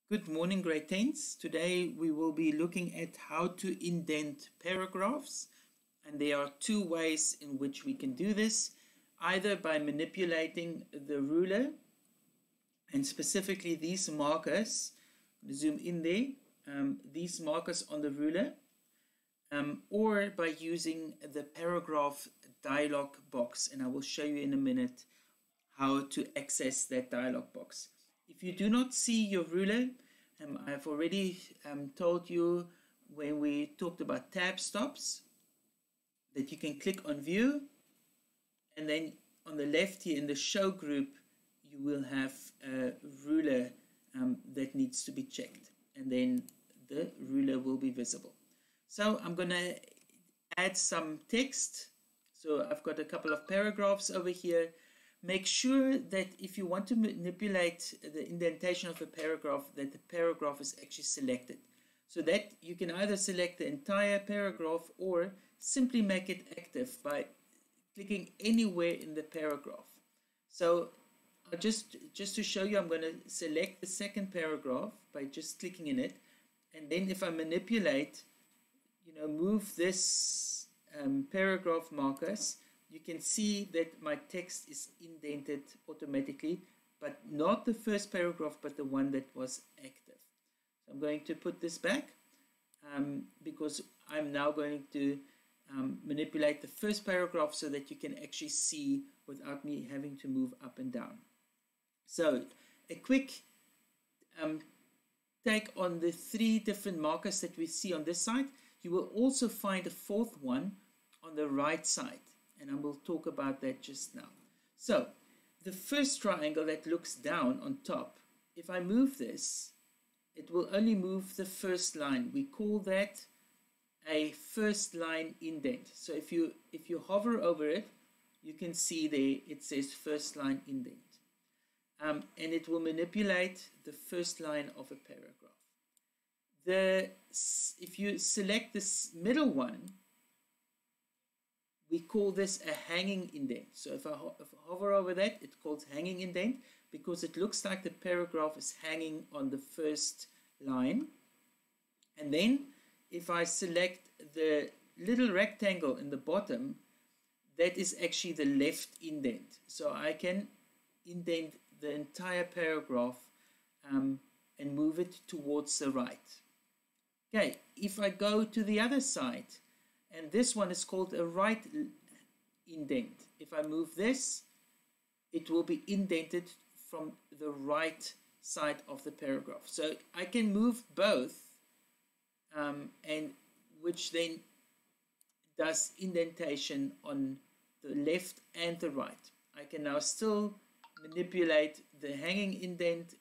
Good morning, grade 10s. Today we will be looking at how to indent paragraphs, and there are two ways in which we can do this, either by manipulating the ruler and specifically these markers. I'm going to zoom in there, these markers on the ruler, or by using the Paragraph Dialog Box, and I will show you in a minute how to access that dialog box. If you do not see your ruler, I've already told you when we talked about tab stops that you can click on view, and then on the left here in the show group you will have a ruler that needs to be checked, and then the ruler will be visible. So I'm going to add some text. So I've got a couple of paragraphs over here. Make sure that if you want to manipulate the indentation of a paragraph, that the paragraph is actually selected. So that you can either select the entire paragraph or simply make it active by clicking anywhere in the paragraph. So just to show you, I'm going to select the second paragraph by just clicking in it. And then if I manipulate, move this paragraph markers, you can see that my text is indented automatically, but not the first paragraph, but the one that was active. So I'm going to put this back because I'm now going to manipulate the first paragraph so that you can actually see without me having to move up and down. So a quick take on the three different markers that we see on this side. You will also find a fourth one on the right side, and I will talk about that just now. So the first triangle that looks down on top, if I move this, it will only move the first line. We call that a first line indent. So if you hover over it, you can see there it says first line indent. And it will manipulate the first line of a paragraph. If you select this middle one, we call this a hanging indent. So if I hover over that, it's called hanging indent because it looks like the paragraph is hanging on the first line. And then if I select the little rectangle in the bottom, that is actually the left indent. So I can indent the entire paragraph and move it towards the right. Okay, if I go to the other side, and this one is called a right indent. If I move this, it will be indented from the right side of the paragraph. So I can move both, and which then does indentation on the left and the right. I can now still manipulate the hanging indent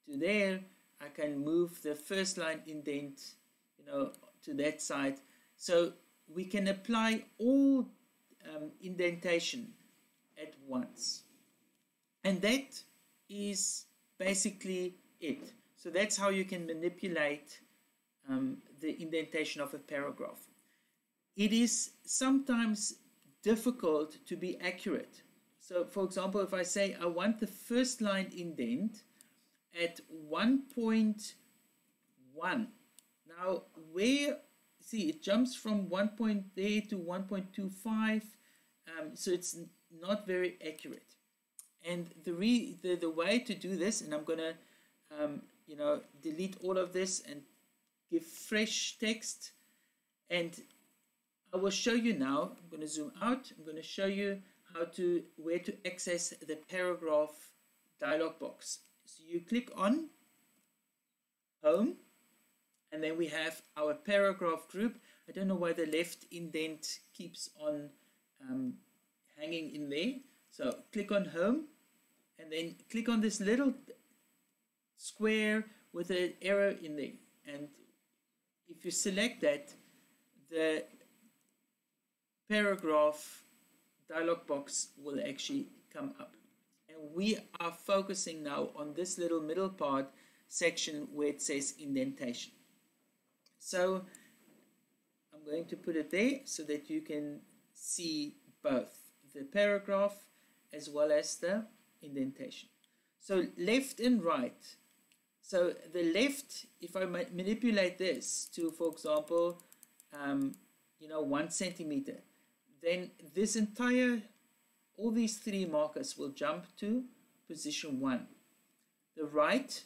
to there. I can move the first line indent, to that side. So we can apply all indentation at once. And that is basically it. So that's how you can manipulate the indentation of a paragraph. It is sometimes difficult to be accurate. So for example, if I say I want the first line indent at 1.1, now where, see, it jumps from 1 point there to 1.25, so it's not very accurate. And the way to do this, and I'm going to delete all of this and give fresh text, and I will show you now. I'm going to zoom out. I'm going to show you where to access the paragraph dialog box. So you click on home, and then we have our paragraph group. I don't know why the left indent keeps on hanging in there. So click on home, and then click on this little square with an arrow in there. And if you select that, the paragraph dialog box will actually come up. And we are focusing now on this little middle part section where it says indentation. So I'm going to put it there so that you can see both the paragraph as well as the indentation. So left and right So the left, if I manipulate this to, for example, 1 centimeter, then this all these 3 markers will jump to position 1. The right,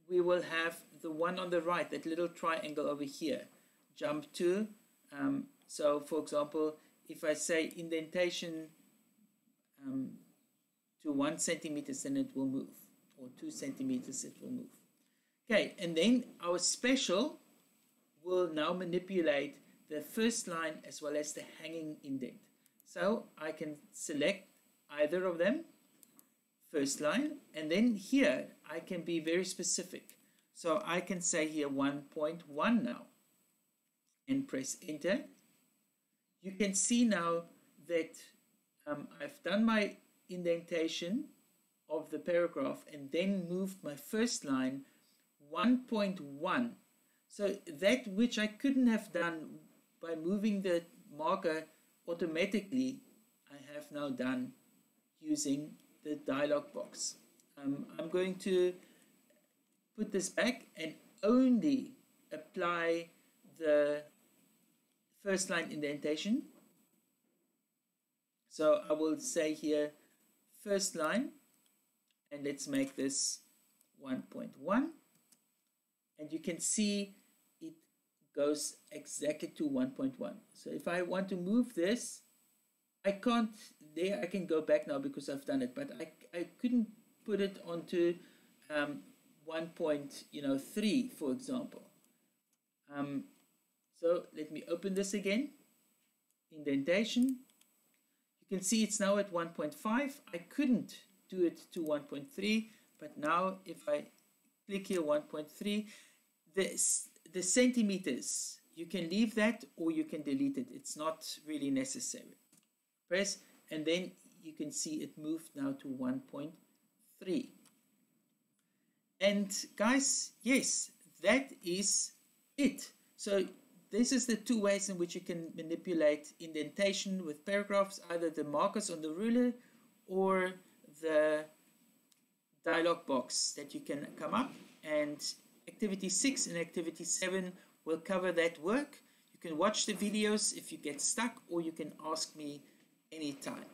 we will have the one on the right, that little triangle over here, jump to, so for example, if I say indentation to 1 centimeter, then it will move, or 2 centimeters, it will move. Okay, and then our special will now manipulate the first line as well as the hanging indent. So I can select either of them, first line, and then here I can be very specific. So I can say here 1.1 now and press enter. You can see now that I've done my indentation of the paragraph and then moved my first line 1.1. So that which I couldn't have done by moving the marker automatically, I have now done using the dialog box. I'm going to put this back and only apply the first line indentation. So I will say here first line, and let's make this 1.1, and you can see it goes exactly to 1.1. So if I want to move this, I can't, there I can go back now because I've done it, but I couldn't put it onto 1.3, for example. So let me open this again, indentation. You can see it's now at 1.5. I couldn't do it to 1.3, but now if I click here 1.3, the centimeters, you can leave that or you can delete it. It's not really necessary. Press, and then you can see it moved now to 1.3. And guys, yes, that is it. So this is the 2 ways in which you can manipulate indentation with paragraphs, either the markers on the ruler or the dialog box that you can come up, and activity 6 and activity 7 will cover that work. You can watch the videos if you get stuck, or you can ask me anytime.